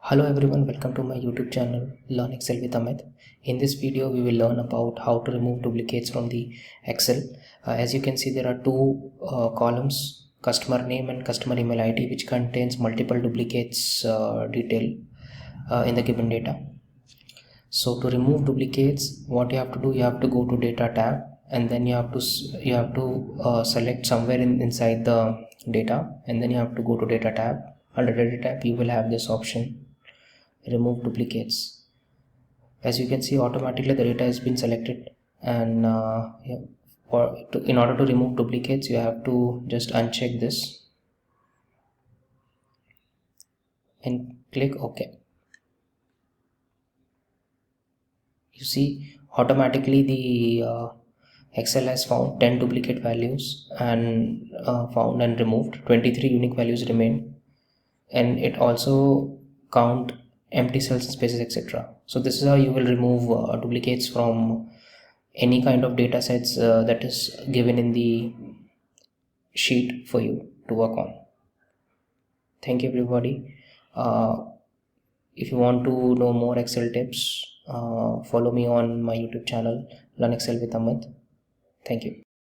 Hello everyone, welcome to my YouTube channel Learn Excel with Amit. In this video we will learn about how to remove duplicates from the Excel. As you can see, there are two columns, customer name and customer email ID, which contains multiple duplicates detail in the given data. So to remove duplicates, what you have to do, you have to go to data tab, and then you have to select somewhere inside the data, and then you have to go to data tab. Under data tab you will have this option, remove duplicates. As you can see, automatically the data has been selected, and in order to remove duplicates you have to just uncheck this and click OK. You see, automatically the Excel has found 10 duplicate values and found and removed. 23 unique values remain, and it also count empty cells, spaces, etc. So this is how you will remove duplicates from any kind of data sets that is given in the sheet for you to work on. Thank you everybody. If you want to know more Excel tips, follow me on my YouTube channel Learn Excel with Amit. Thank you.